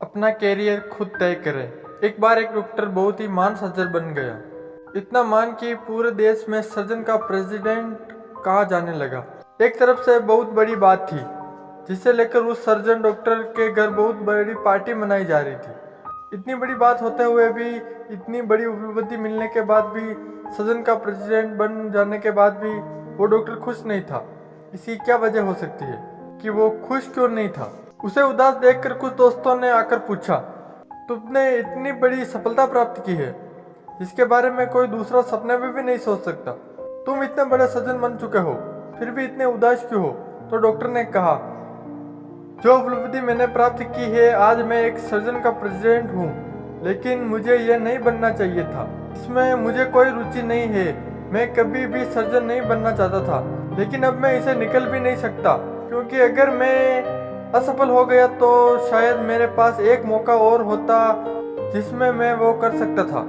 अपना कैरियर खुद तय करें। एक बार एक डॉक्टर बहुत ही महान सर्जन बन गया। इतना महान कि पूरे देश में सर्जन का प्रेसिडेंट कहा जाने लगा। एक तरफ से बहुत बड़ी बात थी, जिसे लेकर उस सर्जन डॉक्टर के घर बहुत बड़ी पार्टी मनाई जा रही थी। इतनी बड़ी बात होते हुए भी, इतनी बड़ी उपलब्धि मिलने के बाद भी, सर्जन का प्रेसिडेंट बन जाने के बाद भी वो डॉक्टर खुश नहीं था। इसकी क्या वजह हो सकती है कि वो खुश क्यों नहीं था? उसे उदास देखकर कुछ दोस्तों ने आकर पूछा, तुमने इतनी बड़ी सफलता प्राप्त की है जिसके बारे में कोई दूसरा सपने में भी नहीं सोच सकता। तुम इतने बड़े सर्जन बन चुके हो, फिर भी इतने उदास क्यों हो? तो डॉक्टर ने कहा, जो उपलब्धि मैंने प्राप्त की है, आज मैं एक सर्जन का प्रेसिडेंट हूँ, लेकिन मुझे यह नहीं बनना चाहिए था। इसमें मुझे कोई रुचि नहीं है। मैं कभी भी सर्जन नहीं बनना चाहता था, लेकिन अब मैं इसे निकल भी नहीं सकता, क्योंकि अगर मैं असफल हो गया तो शायद मेरे पास एक मौका और होता जिसमें मैं वो कर सकता था।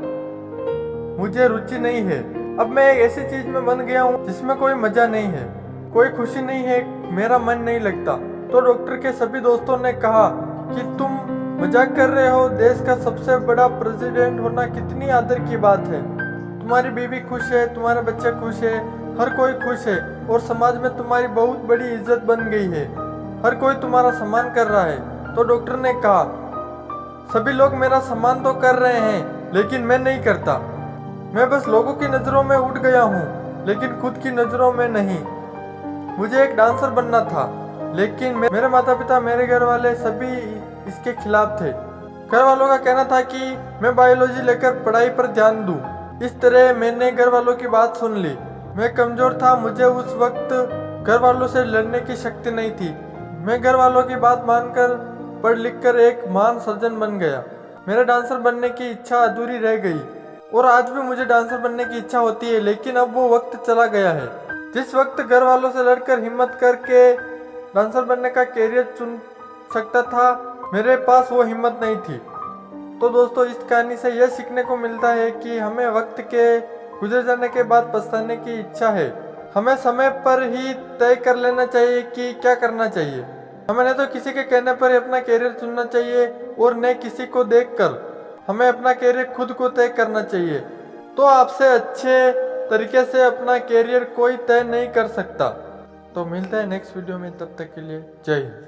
मुझे रुचि नहीं है। अब मैं एक ऐसी चीज में बन गया हूँ जिसमें कोई मजा नहीं है, कोई खुशी नहीं है, मेरा मन नहीं लगता। तो डॉक्टर के सभी दोस्तों ने कहा कि तुम मजाक कर रहे हो, देश का सबसे बड़ा प्रेसिडेंट होना कितनी आदर की बात है। तुम्हारी बीवी खुश है, तुम्हारे बच्चे खुश है, हर कोई खुश है और समाज में तुम्हारी बहुत बड़ी इज्जत बन गई है। हर कोई तुम्हारा सम्मान कर रहा है। तो डॉक्टर ने कहा, सभी लोग मेरा सम्मान तो कर रहे हैं, लेकिन मैं नहीं करता। मैं बस लोगों की नज़रों में उठ गया हूँ, लेकिन खुद की नज़रों में नहीं। मुझे एक डांसर बनना था, लेकिन मेरे माता पिता, मेरे घर वाले सभी इसके खिलाफ थे। घर वालों का कहना था कि मैं बायोलॉजी लेकर पढ़ाई पर ध्यान दूं। इस तरह मैंने घर वालों की बात सुन ली। मैं कमजोर था, मुझे उस वक्त घर वालों से लड़ने की शक्ति नहीं थी। मैं घर वालों की बात मानकर पढ़ लिख कर एक महान सर्जन बन गया। मेरे डांसर बनने की इच्छा अधूरी रह गई और आज भी मुझे डांसर बनने की इच्छा होती है, लेकिन अब वो वक्त चला गया है जिस वक्त घर वालों से लड़कर हिम्मत करके डांसर बनने का कैरियर चुन सकता था। मेरे पास वो हिम्मत नहीं थी। तो दोस्तों, इस कहानी से यह सीखने को मिलता है कि हमें वक्त के गुजर जाने के बाद पछताने की इच्छा है। हमें समय पर ही तय कर लेना चाहिए कि क्या करना चाहिए। हमें न तो किसी के कहने पर ही अपना कैरियर चुनना चाहिए और न किसी को देखकर। हमें अपना कैरियर खुद को तय करना चाहिए। तो आपसे अच्छे तरीके से अपना कैरियर कोई तय नहीं कर सकता। तो मिलते हैं नेक्स्ट वीडियो में, तब तक के लिए जय हिंद।